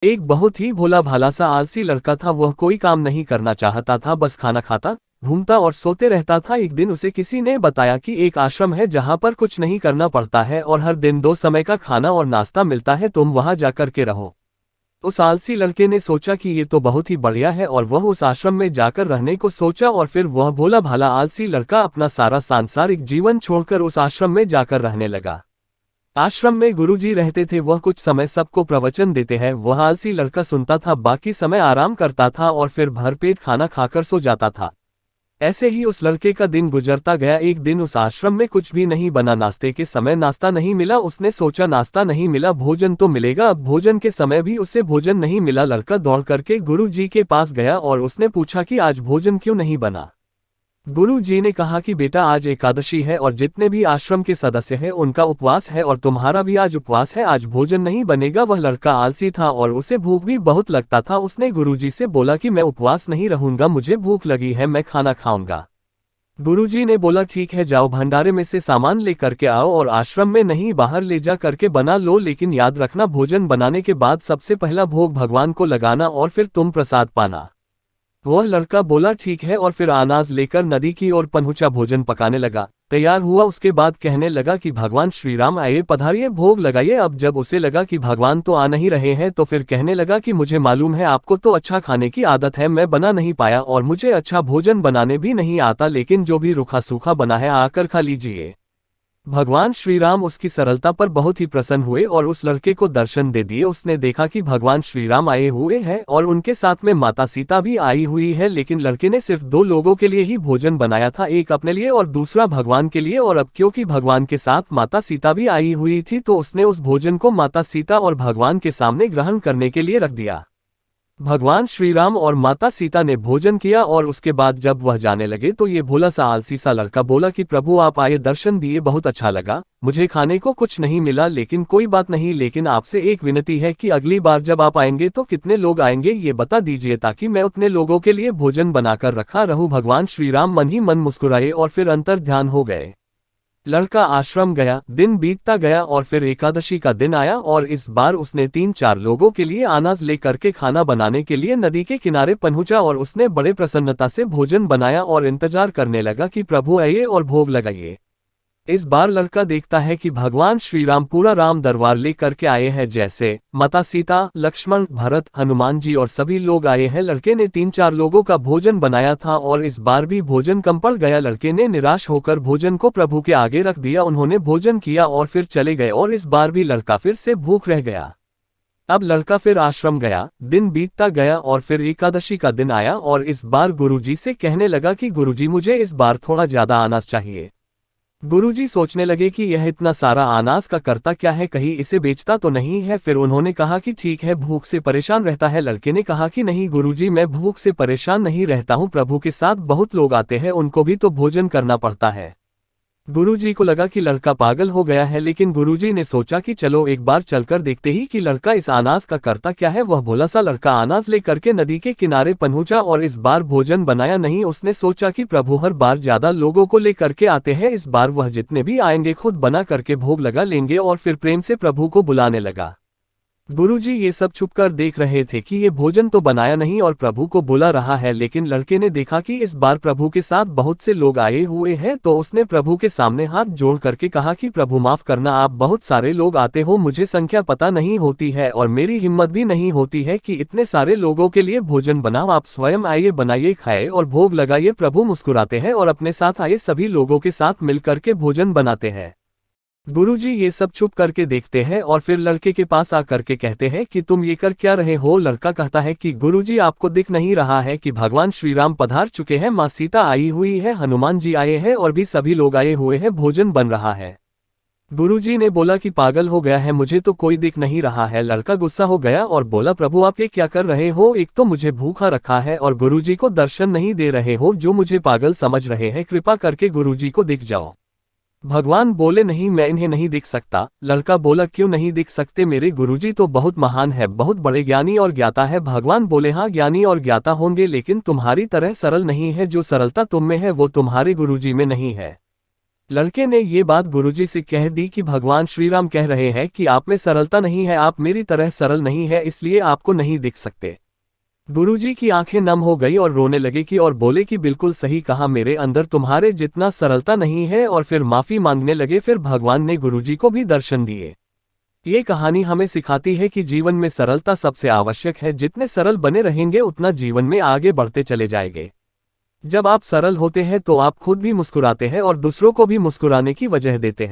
एक बहुत ही भोला भाला सा आलसी लड़का था। वह कोई काम नहीं करना चाहता था, बस खाना खाता, घूमता और सोते रहता था। एक दिन उसे किसी ने बताया कि एक आश्रम है जहां पर कुछ नहीं करना पड़ता है और हर दिन 2 समय का खाना और नाश्ता मिलता है, तुम वहां जाकर के रहो। उस आलसी लड़के ने सोचा कि ये तो बहुत ही बढ़िया है और वह उस आश्रम में जाकर रहने को सोचा और फिर वह भोला भाला आलसी लड़का अपना सारा सांसारिक जीवन छोड़कर उस आश्रम में जाकर रहने लगा। आश्रम में गुरुजी रहते थे, वह कुछ समय सबको प्रवचन देते हैं। वह आलसी लड़का सुनता था, बाकी समय आराम करता था और फिर भरपेट खाना खाकर सो जाता था। ऐसे ही उस लड़के का दिन गुजरता गया। एक दिन उस आश्रम में कुछ भी नहीं बना, नाश्ते के समय नाश्ता नहीं मिला। उसने सोचा नाश्ता नहीं मिला, भोजन तो मिलेगा। अब भोजन के समय भी उसे भोजन नहीं मिला। लड़का दौड़ करके गुरु जी के पास गया और उसने पूछा कि आज भोजन क्यों नहीं बना। गुरु जी ने कहा कि बेटा, आज एकादशी है और जितने भी आश्रम के सदस्य हैं उनका उपवास है और तुम्हारा भी आज उपवास है, आज भोजन नहीं बनेगा। वह लड़का आलसी था और उसे भूख भी बहुत लगता था। उसने गुरुजी से बोला कि मैं उपवास नहीं रहूंगा, मुझे भूख लगी है, मैं खाना खाऊंगा। गुरुजी ने बोला ठीक है, जाओ भंडारे में से सामान ले करके आओ और आश्रम में नहीं बाहर ले जा करके बना लो, लेकिन याद रखना भोजन बनाने के बाद सबसे पहला भोग भगवान को लगाना और फिर तुम प्रसाद पाना। वह लड़का बोला ठीक है और फिर अनाज लेकर नदी की ओर पहुंचा। भोजन पकाने लगा, तैयार हुआ। उसके बाद कहने लगा कि भगवान श्री राम आइए, पधारिए, भोग लगाइए। अब जब उसे लगा कि भगवान तो आ नहीं रहे हैं तो फिर कहने लगा कि मुझे मालूम है आपको तो अच्छा खाने की आदत है, मैं बना नहीं पाया और मुझे अच्छा भोजन बनाने भी नहीं आता, लेकिन जो भी रूखा सूखा बना है आकर खा लीजिए। भगवान श्री राम उसकी सरलता पर बहुत ही प्रसन्न हुए और उस लड़के को दर्शन दे दिए। उसने देखा कि भगवान श्री राम आए हुए हैं और उनके साथ में माता सीता भी आई हुई है, लेकिन लड़के ने सिर्फ 2 लोगों के लिए ही भोजन बनाया था, एक अपने लिए और दूसरा भगवान के लिए। और अब क्योंकि भगवान के साथ माता सीता भी आई हुई थी तो उसने उस भोजन को माता सीता और भगवान के सामने ग्रहण करने के लिए रख दिया। भगवान श्री राम और माता सीता ने भोजन किया और उसके बाद जब वह जाने लगे तो ये भोला सा आलसी सा लड़का बोला कि प्रभु आप आए, दर्शन दिए, बहुत अच्छा लगा, मुझे खाने को कुछ नहीं मिला, लेकिन कोई बात नहीं, लेकिन आपसे एक विनती है कि अगली बार जब आप आएंगे तो कितने लोग आएंगे ये बता दीजिए ताकि मैं उतने लोगों के लिए भोजन बनाकर रखा रहूं। भगवान श्री राम मन ही मन मुस्कुराए और फिर अंतर ध्यान हो गए। लड़का आश्रम गया, दिन बीतता गया और फिर एकादशी का दिन आया और इस बार उसने 3-4 लोगों के लिए अनाज लेकर के खाना बनाने के लिए नदी के किनारे पहुंचा और उसने बड़े प्रसन्नता से भोजन बनाया और इंतजार करने लगा कि प्रभु आइए और भोग लगाइए। इस बार लड़का देखता है कि भगवान श्री राम पूरा राम दरबार ले करके आए हैं, जैसे माता सीता, लक्ष्मण, भरत, हनुमान जी और सभी लोग आए हैं। लड़के ने 3-4 लोगों का भोजन बनाया था और इस बार भी भोजन कम पड़ गया। लड़के ने निराश होकर भोजन को प्रभु के आगे रख दिया। उन्होंने भोजन किया और फिर चले गए और इस बार भी लड़का फिर से भूख रह गया। अब लड़का फिर आश्रम गया, दिन बीतता गया और फिर एकादशी का दिन आया और इस बार गुरुजी से कहने लगा कि गुरुजी मुझे इस बार थोड़ा ज्यादा अनाज चाहिए। गुरुजी सोचने लगे कि यह इतना सारा अनाज का करता क्या है, कहीं इसे बेचता तो नहीं है। फिर उन्होंने कहा कि ठीक है, भूख से परेशान रहता है। लड़के ने कहा कि नहीं गुरुजी, मैं भूख से परेशान नहीं रहता हूँ, प्रभु के साथ बहुत लोग आते हैं, उनको भी तो भोजन करना पड़ता है। गुरुजी को लगा कि लड़का पागल हो गया है, लेकिन गुरुजी ने सोचा कि चलो एक बार चलकर देखते ही कि लड़का इस अनाज का करता क्या है। वह भोला सा लड़का अनाज ले करके नदी के किनारे पहुंचा और इस बार भोजन बनाया नहीं। उसने सोचा कि प्रभु हर बार ज्यादा लोगों को ले करके आते हैं, इस बार वह जितने भी आएंगे खुद बना करके भोग लगा लेंगे और फिर प्रेम से प्रभु को बुलाने लगा। गुरुजी ये सब छुपकर देख रहे थे कि ये भोजन तो बनाया नहीं और प्रभु को बुला रहा है, लेकिन लड़के ने देखा कि इस बार प्रभु के साथ बहुत से लोग आए हुए हैं तो उसने प्रभु के सामने हाथ जोड़ करके कहा कि प्रभु माफ करना, आप बहुत सारे लोग आते हो, मुझे संख्या पता नहीं होती है और मेरी हिम्मत भी नहीं होती है कि इतने सारे लोगों के लिए भोजन बनाओ, आप स्वयं आइए, बनाइए, खाए और भोग लगाइए। प्रभु मुस्कुराते हैं और अपने साथ आए सभी लोगों के साथ मिल करके भोजन बनाते हैं। गुरुजी ये सब छुप करके देखते हैं और फिर लड़के के पास आकर के कहते हैं कि तुम ये कर क्या रहे हो। लड़का कहता है कि गुरुजी आपको दिख नहीं रहा है कि भगवान श्री राम पधार चुके हैं, माँ सीता आई हुई है, हनुमान जी आए हैं और भी सभी लोग आए हुए हैं, भोजन बन रहा है। गुरुजी ने बोला कि पागल हो गया है, मुझे तो कोई दिख नहीं रहा है। लड़का गुस्सा हो गया और बोला प्रभु आप ये क्या कर रहे हो, एक तो मुझे भूखा रखा है और गुरुजी को दर्शन नहीं दे रहे हो, जो मुझे पागल समझ रहे हैं, कृपा करके गुरुजी को दिख जाओ। भगवान बोले नहीं, मैं इन्हें नहीं दिख सकता। लड़का बोला क्यों नहीं दिख सकते, मेरे गुरुजी तो बहुत महान है, बहुत बड़े ज्ञानी और ज्ञाता है। भगवान बोले हाँ ज्ञानी और ज्ञाता होंगे, लेकिन तुम्हारी तरह सरल नहीं है, जो सरलता तुम में है वो तुम्हारे गुरुजी में नहीं है। लड़के ने ये बात गुरुजी से कह दी कि भगवान श्री राम कह रहे हैं कि आप में सरलता नहीं है, आप मेरी तरह सरल नहीं है, इसलिए आपको नहीं दिख सकते। गुरुजी की आंखें नम हो गई और रोने लगे कि और बोले कि बिल्कुल सही कहा, मेरे अंदर तुम्हारे जितना सरलता नहीं है, और फिर माफी मांगने लगे। फिर भगवान ने गुरुजी को भी दर्शन दिए। ये कहानी हमें सिखाती है कि जीवन में सरलता सबसे आवश्यक है। जितने सरल बने रहेंगे उतना जीवन में आगे बढ़ते चले जाएंगे। जब आप सरल होते हैं तो आप खुद भी मुस्कुराते हैं और दूसरों को भी मुस्कुराने की वजह देते हैं।